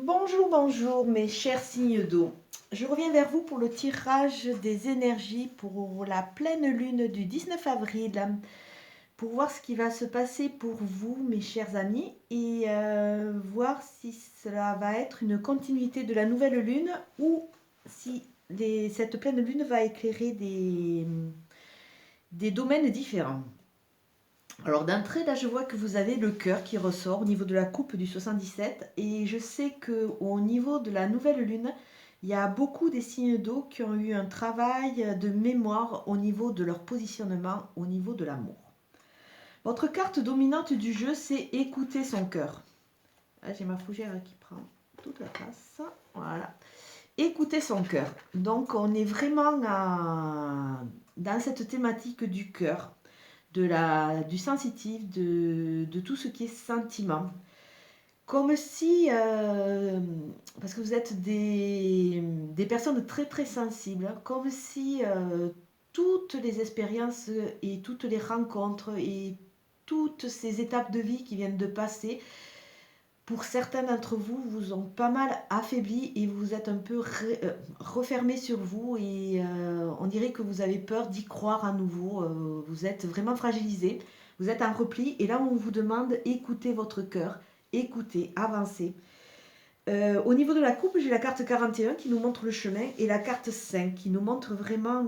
Bonjour, bonjour mes chers signes d'eau. Je reviens vers vous pour le tirage des énergies pour la pleine lune du 19 avril, pour voir ce qui va se passer pour vous mes chers amis et voir si cela va être une continuité de la nouvelle lune ou si cette pleine lune va éclairer des domaines différents. Alors d'entrée, là, je vois que vous avez le cœur qui ressort au niveau de la coupe du 77 et je sais qu'au niveau de la nouvelle lune, il y a beaucoup des signes d'eau qui ont eu un travail de mémoire au niveau de leur positionnement, au niveau de l'amour. Votre carte dominante du jeu, c'est écouter son cœur. Là, j'ai ma fougère qui prend toute la place. Voilà. Écouter son cœur. Donc, on est vraiment dans cette thématique du cœur, du sensitif, de tout ce qui est sentiment. Comme si, parce que vous êtes des personnes très très sensibles, comme si toutes les expériences et toutes les rencontres et toutes ces étapes de vie qui viennent de passer, pour certains d'entre vous, vous ont pas mal affaibli et vous êtes un peu refermé sur vous et on dirait que vous avez peur d'y croire à nouveau. Vous êtes vraiment fragilisé, vous êtes en repli et là on vous demande écoutez votre cœur, écoutez, avancez. Au niveau de la coupe, j'ai la carte 41 qui nous montre le chemin et la carte 5 qui nous montre vraiment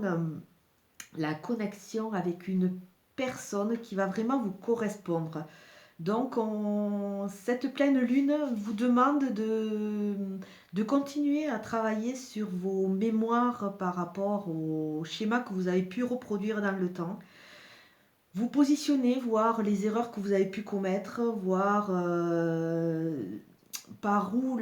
la connexion avec une personne qui va vraiment vous correspondre. Donc, cette pleine lune vous demande de continuer à travailler sur vos mémoires par rapport au schéma que vous avez pu reproduire dans le temps. Vous positionner, voir les erreurs que vous avez pu commettre, voir par où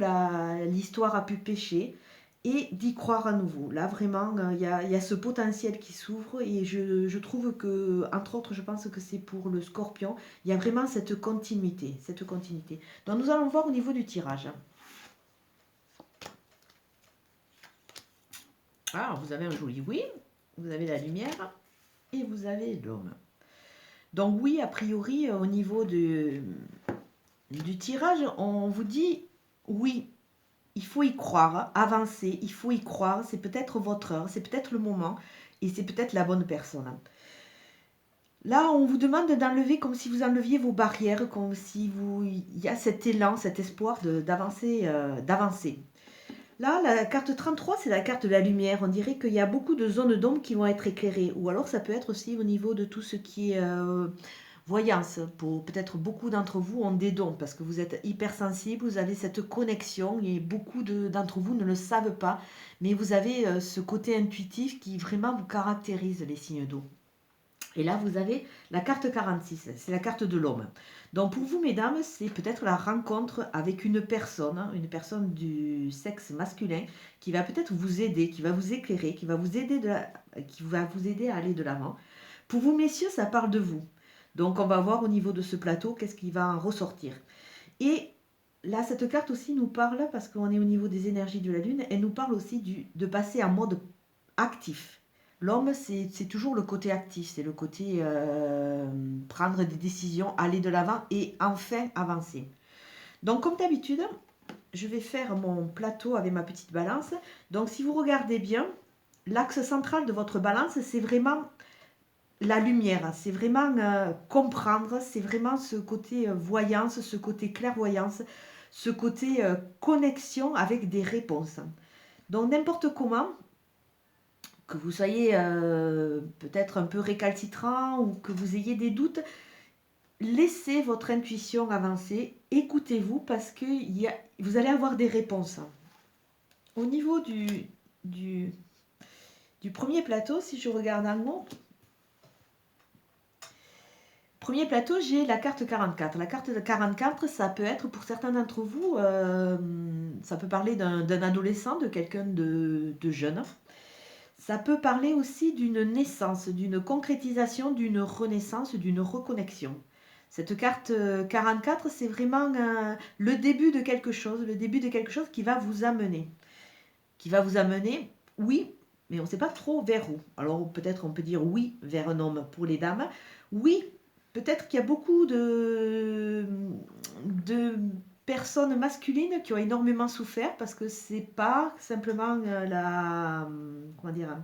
l'histoire a pu pêcher et d'y croire à nouveau. Là, vraiment, il y a ce potentiel qui s'ouvre et je trouve que, entre autres, je pense que c'est pour le scorpion, il y a vraiment cette continuité, cette continuité. Donc, nous allons voir au niveau du tirage. Alors, vous avez un joli oui, vous avez la lumière et vous avez l'homme. Donc, oui, a priori, au niveau du tirage, on vous dit oui, il faut y croire, avancer, il faut y croire, c'est peut-être votre heure, c'est peut-être le moment et c'est peut-être la bonne personne. Là, on vous demande d'enlever comme si vous enleviez vos barrières, comme si il y a cet élan, cet espoir d'avancer, d'avancer. Là, la carte 33, c'est la carte de la lumière. On dirait qu'il y a beaucoup de zones d'ombre qui vont être éclairées. Ou alors, ça peut être aussi au niveau de tout ce qui est voyance. Pour peut-être beaucoup d'entre vous ont des dons parce que vous êtes hypersensible, vous avez cette connexion et beaucoup d'entre vous ne le savent pas. Mais vous avez ce côté intuitif qui vraiment vous caractérise, les signes d'eau. Et là, vous avez la carte 46, c'est la carte de l'homme. Donc pour vous, mesdames, c'est peut-être la rencontre avec une personne du sexe masculin qui va peut-être vous aider, qui va vous éclairer, qui va vous aider à aller de l'avant. Pour vous, messieurs, ça parle de vous. Donc on va voir au niveau de ce plateau qu'est-ce qui va en ressortir. Et là, cette carte aussi nous parle, parce qu'on est au niveau des énergies de la Lune, elle nous parle aussi de passer en mode actif. L'homme, c'est toujours le côté actif, c'est le côté prendre des décisions, aller de l'avant et enfin avancer. Donc comme d'habitude, je vais faire mon plateau avec ma petite balance. Donc si vous regardez bien, l'axe central de votre balance, c'est vraiment la lumière, c'est vraiment comprendre, c'est vraiment ce côté voyance, ce côté clairvoyance, ce côté connexion avec des réponses. Donc n'importe comment, que vous soyez peut-être un peu récalcitrant ou que vous ayez des doutes, laissez votre intuition avancer, écoutez-vous parce que vous allez avoir des réponses. Au niveau du, du premier plateau, si je regarde en haut, premier plateau, j'ai la carte 44. La carte 44, ça peut être pour certains d'entre vous, ça peut parler d'un adolescent, de quelqu'un de jeune. Ça peut parler aussi d'une naissance, d'une concrétisation, d'une renaissance, d'une reconnexion. Cette carte 44, c'est vraiment le début de quelque chose, qui va vous amener. Qui va vous amener, oui, mais on ne sait pas trop vers où. Alors peut-être on peut dire oui vers un homme pour les dames. Oui, peut-être qu'il y a beaucoup de personnes masculines qui ont énormément souffert parce que c'est pas simplement comment dire,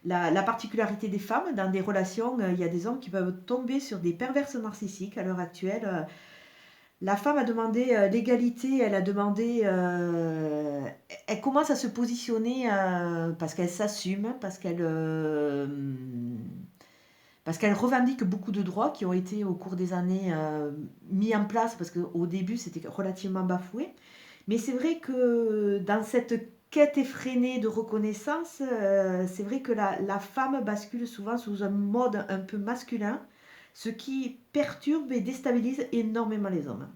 la particularité des femmes. Dans des relations, il y a des hommes qui peuvent tomber sur des perverses narcissiques à l'heure actuelle. La femme a demandé l'égalité, elle a demandé, elle commence à se positionner parce qu'elle s'assume, parce qu'elle revendique beaucoup de droits qui ont été au cours des années mis en place, parce qu'au début c'était relativement bafoué. Mais c'est vrai que dans cette quête effrénée de reconnaissance, c'est vrai que la femme bascule souvent sous un mode un peu masculin, ce qui perturbe et déstabilise énormément les hommes.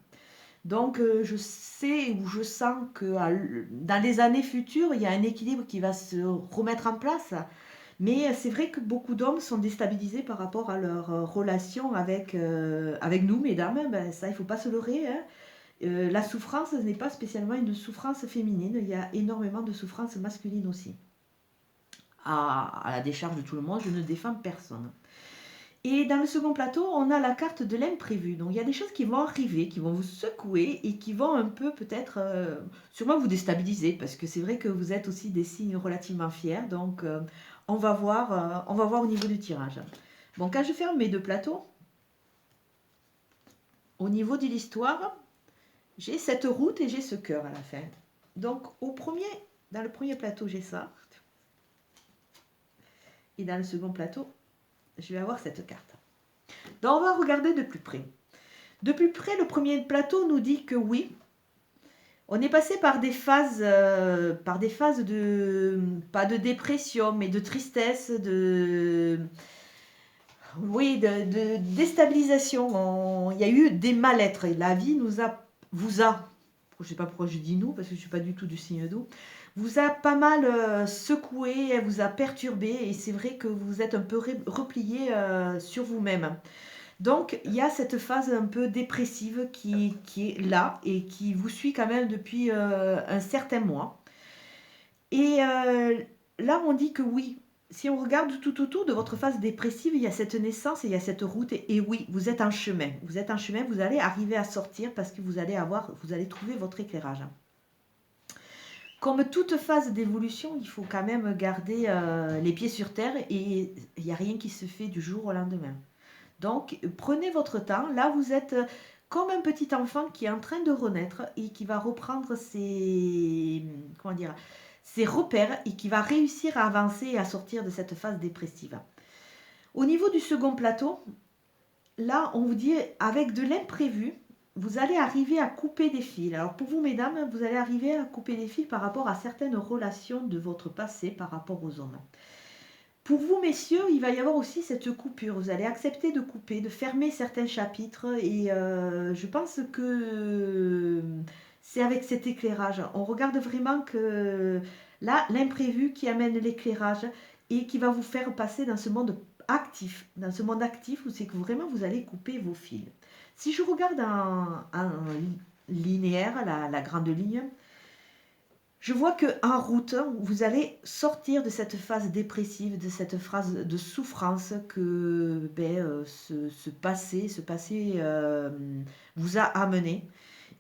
Donc je sais ou je sens que dans les années futures, il y a un équilibre qui va se remettre en place. Mais c'est vrai que beaucoup d'hommes sont déstabilisés par rapport à leur relation avec nous, mesdames. Ben, ça, il ne faut pas se leurrer, hein. La souffrance n'est pas spécialement une souffrance féminine. Il y a énormément de souffrance masculine aussi. À la décharge de tout le monde, je ne défends personne. Et dans le second plateau, on a la carte de l'imprévu. Donc il y a des choses qui vont arriver, qui vont vous secouer et qui vont un peu peut-être, sûrement vous déstabiliser, parce que c'est vrai que vous êtes aussi des signes relativement fiers. Donc on va voir au niveau du tirage. Bon, quand je ferme mes deux plateaux, au niveau de l'histoire, j'ai cette route et j'ai ce cœur à la fin. Donc dans le premier plateau, j'ai ça. Et dans le second plateau, je vais avoir cette carte. Donc on va regarder de plus près. De plus près, le premier plateau nous dit que oui, on est passé par des phases de, pas de dépression, mais de tristesse, de déstabilisation. Il y a eu des mal-être. Et la vie vous a, je ne sais pas pourquoi je dis nous, parce que je ne suis pas du tout du signe d'eau, vous a pas mal secoué, elle vous a perturbé, et c'est vrai que vous êtes un peu replié sur vous-même. Donc, il y a cette phase un peu dépressive qui est là et qui vous suit quand même depuis un certain mois. Et là, on dit que oui, si on regarde tout autour de votre phase dépressive, il y a cette naissance et il y a cette route. Et oui, vous êtes en chemin. Vous êtes en chemin, vous allez arriver à sortir parce que vous allez trouver votre éclairage. Comme toute phase d'évolution, il faut quand même garder les pieds sur terre et il n'y a rien qui se fait du jour au lendemain. Donc, prenez votre temps. Là, vous êtes comme un petit enfant qui est en train de renaître et qui va reprendre ses repères et qui va réussir à avancer et à sortir de cette phase dépressive. Au niveau du second plateau, là, on vous dit, avec de l'imprévu, vous allez arriver à couper des fils. Alors, pour vous, mesdames, vous allez arriver à couper des fils par rapport à certaines relations de votre passé par rapport aux hommes. Pour vous, messieurs, il va y avoir aussi cette coupure. Vous allez accepter de couper, de fermer certains chapitres. Et je pense que c'est avec cet éclairage. On regarde vraiment que là, l'imprévu qui amène l'éclairage et qui va vous faire passer dans ce monde actif. Dans ce monde actif où c'est que vraiment vous allez couper vos fils. Si je regarde en linéaire, la grande ligne, je vois qu'en route, vous allez sortir de cette phase dépressive, de cette phase de souffrance que ce passé vous a amené.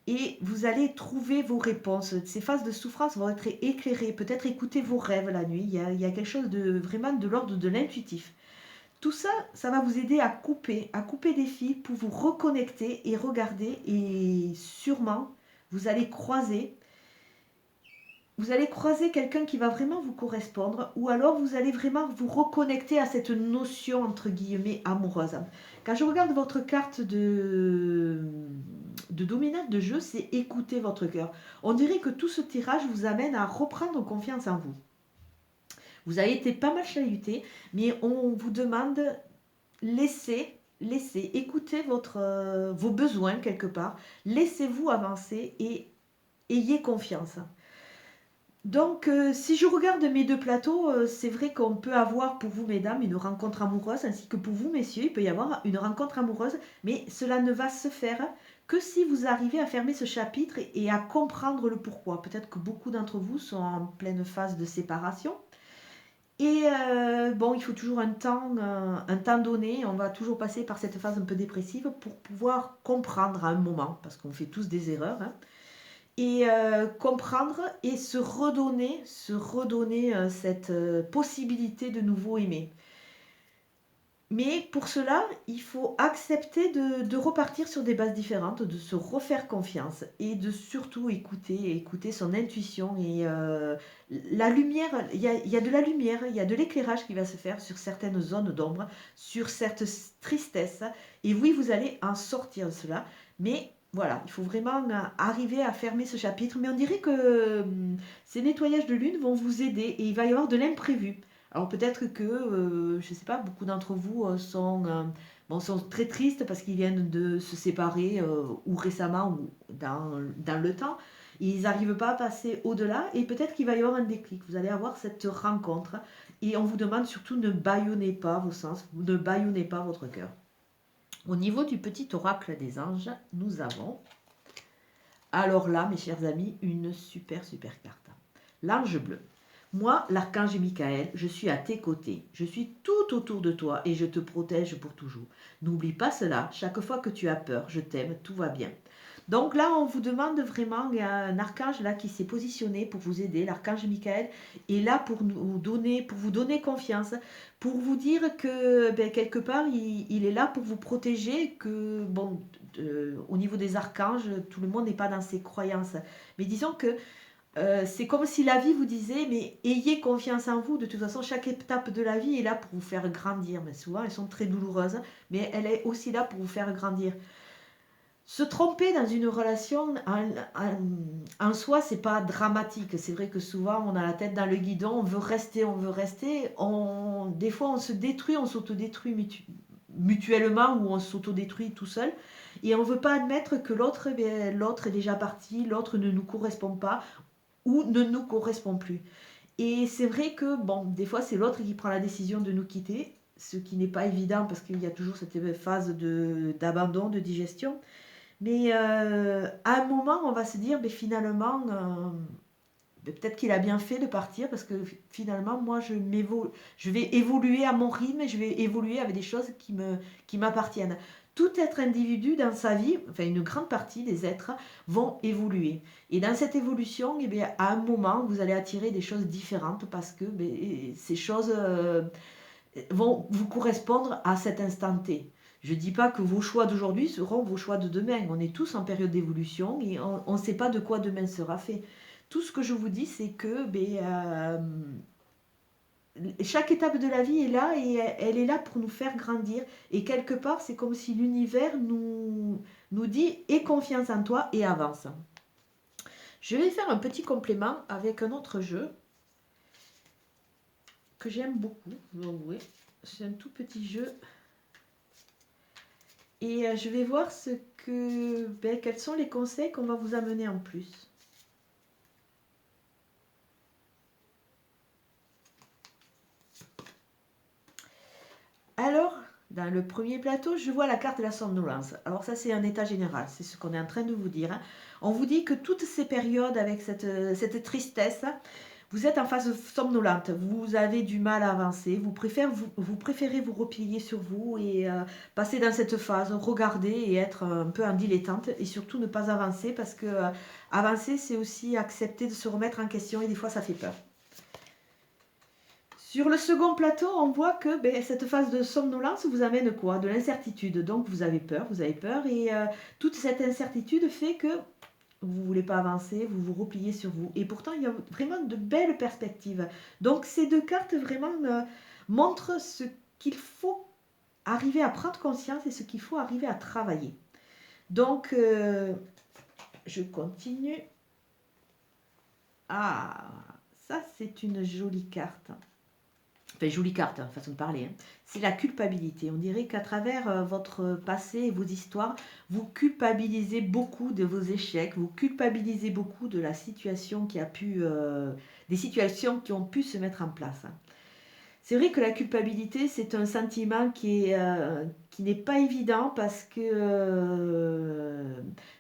Et vous allez trouver vos réponses. Ces phases de souffrance vont être éclairées. Peut-être écouter vos rêves la nuit. Il y a quelque chose de vraiment de l'ordre de l'intuitif. Tout ça, ça va vous aider à couper des fils pour vous reconnecter et regarder. Et sûrement, vous allez croiser quelqu'un qui va vraiment vous correspondre, ou alors vous allez vraiment vous reconnecter à cette notion entre guillemets amoureuse. Quand je regarde votre carte de dominante de jeu, c'est écouter votre cœur. On dirait que tout ce tirage vous amène à reprendre confiance en vous. Vous avez été pas mal chahuté, mais on vous demande laissez, écoutez vos besoins quelque part, laissez-vous avancer et ayez confiance. Donc, si je regarde mes deux plateaux, c'est vrai qu'on peut avoir pour vous, mesdames, une rencontre amoureuse, ainsi que pour vous, messieurs, il peut y avoir une rencontre amoureuse, mais cela ne va se faire que si vous arrivez à fermer ce chapitre et à comprendre le pourquoi. Peut-être que beaucoup d'entre vous sont en pleine phase de séparation. Et il faut toujours un temps donné, on va toujours passer par cette phase un peu dépressive pour pouvoir comprendre à un moment, parce qu'on fait tous des erreurs, hein. et comprendre et se redonner cette possibilité de nouveau aimer. Mais pour cela, il faut accepter de repartir sur des bases différentes, de se refaire confiance et de surtout écouter son intuition. Et la lumière, il y a de la lumière, il y a de l'éclairage qui va se faire sur certaines zones d'ombre, sur cette tristesse. Et oui, vous allez en sortir de cela. Mais voilà, il faut vraiment arriver à fermer ce chapitre. Mais on dirait que ces nettoyages de lune vont vous aider et il va y avoir de l'imprévu. Alors peut-être que, je ne sais pas, beaucoup d'entre vous sont très tristes parce qu'ils viennent de se séparer ou récemment ou dans le temps. Ils n'arrivent pas à passer au-delà et peut-être qu'il va y avoir un déclic. Vous allez avoir cette rencontre et on vous demande surtout ne bâillonnez pas vos sens, ne bâillonnez pas votre cœur. Au niveau du petit oracle des anges, nous avons, alors là, mes chers amis, une super carte. L'ange bleu. Moi, l'archange Michael, je suis à tes côtés. Je suis tout autour de toi et je te protège pour toujours. N'oublie pas cela. Chaque fois que tu as peur, je t'aime, tout va bien. Donc là, on vous demande vraiment, il y a un archange là qui s'est positionné pour vous aider. L'archange Michael est là pour vous donner confiance, pour vous dire que quelque part, il est là pour vous protéger. Que bon, au niveau des archanges, tout le monde n'est pas dans ses croyances. Mais disons que c'est comme si la vie vous disait, mais ayez confiance en vous. De toute façon, chaque étape de la vie est là pour vous faire grandir. Mais souvent, elles sont très douloureuses, mais elle est aussi là pour vous faire grandir. Se tromper dans une relation, en soi, c'est pas dramatique. C'est vrai que souvent, on a la tête dans le guidon, on veut rester. Des fois, on se détruit, on s'autodétruit mutuellement ou on s'autodétruit tout seul. Et on ne veut pas admettre que l'autre est déjà parti, l'autre ne nous correspond pas ou ne nous correspond plus. Et c'est vrai que, bon, des fois, c'est l'autre qui prend la décision de nous quitter, ce qui n'est pas évident parce qu'il y a toujours cette phase d'abandon, de digestion. Mais à un moment, on va se dire, mais finalement, peut-être qu'il a bien fait de partir parce que finalement, moi, je vais évoluer à mon rythme et je vais évoluer avec des choses qui m'appartiennent. Tout être individu dans sa vie, enfin une grande partie des êtres, vont évoluer. Et dans cette évolution, eh bien, à un moment, vous allez attirer des choses différentes parce que ces choses vont vous correspondre à cet instant T. Je ne dis pas que vos choix d'aujourd'hui seront vos choix de demain. On est tous en période d'évolution et on ne sait pas de quoi demain sera fait. Tout ce que je vous dis, c'est que chaque étape de la vie est là et elle est là pour nous faire grandir. Et quelque part, c'est comme si l'univers nous dit « Aie confiance en toi et avance ». Je vais faire un petit complément avec un autre jeu que j'aime beaucoup, vous avouez. C'est un tout petit jeu. Et je vais voir quels sont les conseils qu'on va vous amener en plus. Alors, dans le premier plateau, je vois la carte de la somnolence. Alors ça, c'est un état général, c'est ce qu'on est en train de vous dire. On vous dit que toutes ces périodes avec cette tristesse, vous êtes en phase somnolente, vous avez du mal à avancer, vous préférez vous replier sur vous et passer dans cette phase, regarder et être un peu en dilettante et surtout ne pas avancer parce que avancer, c'est aussi accepter de se remettre en question et des fois, ça fait peur. Sur le second plateau, on voit que cette phase de somnolence vous amène quoi? De l'incertitude. Donc vous avez peur et toute cette incertitude fait que vous ne voulez pas avancer, vous vous repliez sur vous. Et pourtant, il y a vraiment de belles perspectives. Donc ces deux cartes vraiment montrent ce qu'il faut arriver à prendre conscience et ce qu'il faut arriver à travailler. Donc, je continue. Ah, ça c'est une jolie carte. Enfin, jolie carte, façon de parler. C'est la culpabilité. On dirait qu'à travers votre passé et vos histoires, vous culpabilisez beaucoup de vos échecs, vous culpabilisez beaucoup de la situation des situations qui ont pu se mettre en place. C'est vrai que la culpabilité, c'est un sentiment qui n'est pas évident parce que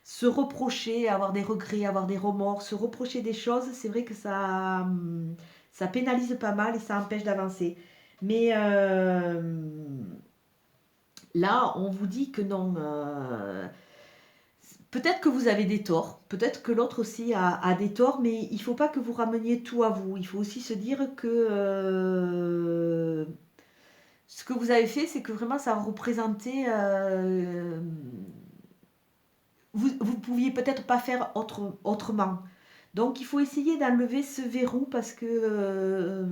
se reprocher, avoir des regrets, avoir des remords, se reprocher des choses, c'est vrai que ça pénalise pas mal et ça empêche d'avancer. Mais là, on vous dit que non. Peut-être que vous avez des torts, peut-être que l'autre aussi a des torts, mais il ne faut pas que vous rameniez tout à vous. Il faut aussi se dire que ce que vous avez fait, c'est que vraiment ça représentait... vous ne pouviez peut-être pas faire autrement. Donc il faut essayer d'enlever ce verrou parce que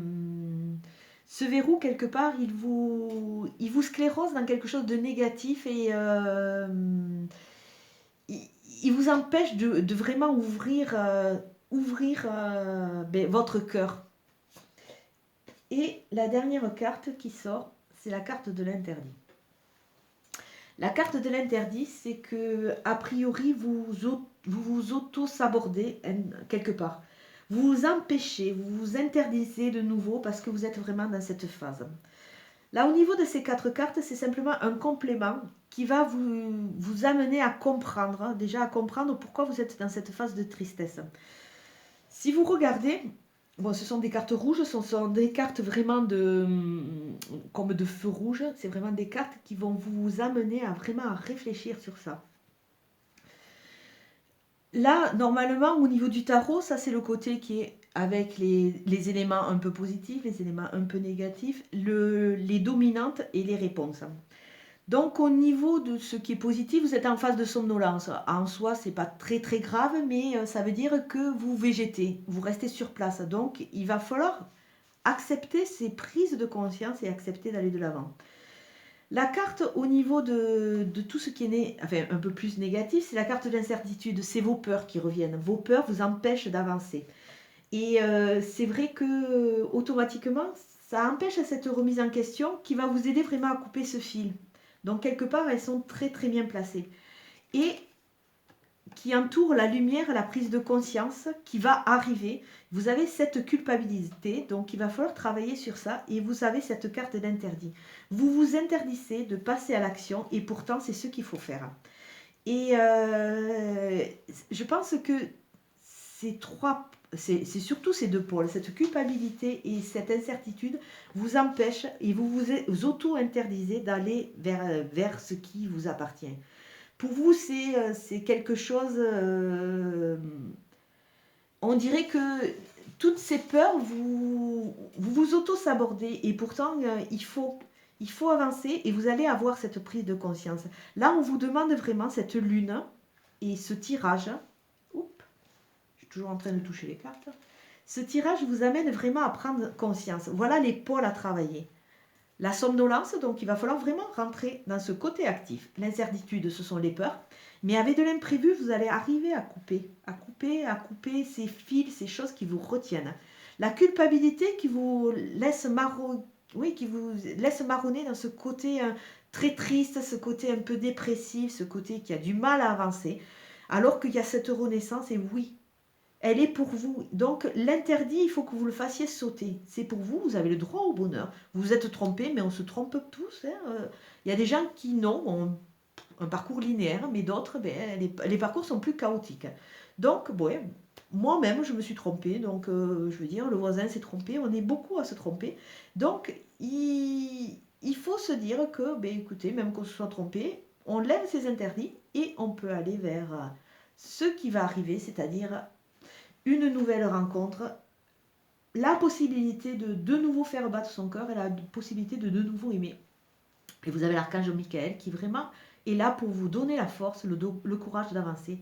ce verrou, quelque part, il vous sclérose dans quelque chose de négatif et il vous empêche de vraiment ouvrir, votre cœur. Et la dernière carte qui sort, c'est la carte de l'interdit. La carte de l'interdit, c'est que, a priori, vous vous auto-sabordez quelque part. Vous vous empêchez, vous vous interdisez de nouveau parce que vous êtes vraiment dans cette phase. Là, au niveau de ces 4 cartes, c'est simplement un complément qui va vous amener à comprendre, déjà à comprendre pourquoi vous êtes dans cette phase de tristesse. Si vous regardez, bon, ce sont des cartes rouges, ce sont des cartes vraiment comme de feu rouge. C'est vraiment des cartes qui vont vous amener à vraiment à réfléchir sur ça. Là, normalement, au niveau du tarot, ça c'est le côté qui est avec les éléments un peu positifs, les éléments un peu négatifs, les dominantes et les réponses. Donc au niveau de ce qui est positif, vous êtes en phase de somnolence. En soi, c'est pas très très grave, mais ça veut dire que vous végétez, vous restez sur place. Donc il va falloir accepter ces prises de conscience et accepter d'aller de l'avant. La carte au niveau de tout ce qui est un peu plus négatif, c'est la carte de l'incertitude. C'est vos peurs qui reviennent. Vos peurs vous empêchent d'avancer. Et c'est vrai que automatiquement, ça empêche cette remise en question qui va vous aider vraiment à couper ce fil. Donc quelque part, elles sont très très bien placées. Et qui entoure la lumière, la prise de conscience qui va arriver. Vous avez cette culpabilité, donc il va falloir travailler sur ça. Et vous avez cette carte d'interdit. Vous vous interdisez de passer à l'action et pourtant c'est ce qu'il faut faire. Et je pense que c'est surtout ces 2 pôles, cette culpabilité et cette incertitude vous empêchent et vous vous auto-interdisez d'aller vers ce qui vous appartient. Pour vous, c'est quelque chose... on dirait que toutes ces peurs, vous auto-sabordez. Et pourtant, il faut avancer et vous allez avoir cette prise de conscience. Là, on vous demande vraiment cette lune et ce tirage. Oups, je suis toujours en train de toucher les cartes. Ce tirage vous amène vraiment à prendre conscience. Voilà les pôles à travailler. La somnolence, donc il va falloir vraiment rentrer dans ce côté actif. L'incertitude, ce sont les peurs. Mais avec de l'imprévu, vous allez arriver à couper ces fils, ces choses qui vous retiennent. La culpabilité qui vous laisse marronner dans ce côté très triste, ce côté un peu dépressif, ce côté qui a du mal à avancer. Alors qu'il y a cette renaissance et oui, elle est pour vous. Donc l'interdit, il faut que vous le fassiez sauter. C'est pour vous, vous avez le droit au bonheur. Vous vous êtes trompé, mais on se trompe tous. Il y a des gens qui ont un parcours linéaire, mais d'autres, les parcours sont plus chaotiques. Donc, moi-même, je me suis trompée. Donc, je veux dire, le voisin s'est trompé. On est beaucoup à se tromper. Donc, il faut se dire que, écoutez, même qu'on se soit trompé, on lève ses interdits et on peut aller vers ce qui va arriver, c'est-à-dire une nouvelle rencontre, la possibilité de nouveau faire battre son cœur et la possibilité de nouveau aimer. Et vous avez l'archange Michael qui vraiment est là pour vous donner la force, le courage d'avancer.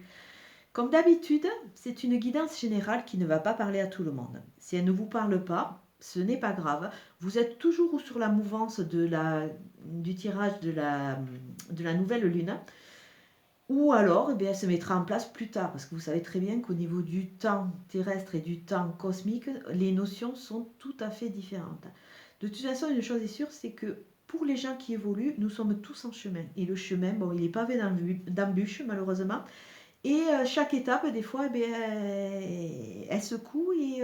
Comme d'habitude, c'est une guidance générale qui ne va pas parler à tout le monde. Si elle ne vous parle pas, ce n'est pas grave. Vous êtes toujours sur la mouvance du tirage de la nouvelle lune. Ou alors, elle se mettra en place plus tard, parce que vous savez très bien qu'au niveau du temps terrestre et du temps cosmique, les notions sont tout à fait différentes. De toute façon, une chose est sûre, c'est que pour les gens qui évoluent, nous sommes tous en chemin. Et le chemin, il n'est pas pavé d'embûches, malheureusement. Et chaque étape, des fois, elle secoue et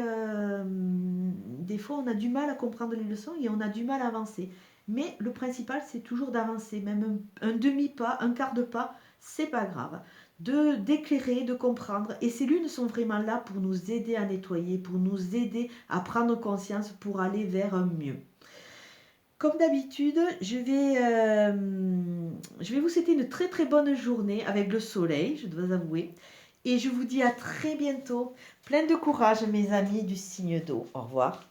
des fois, on a du mal à comprendre les leçons et on a du mal à avancer. Mais le principal, c'est toujours d'avancer, même un demi-pas, un quart de pas, c'est pas grave. D'éclairer, de comprendre. Et ces lunes sont vraiment là pour nous aider à nettoyer, pour nous aider à prendre conscience, pour aller vers un mieux. Comme d'habitude, je vais vous souhaiter une très très bonne journée avec le soleil, je dois avouer. Et je vous dis à très bientôt. Plein de courage mes amis du signe d'eau. Au revoir.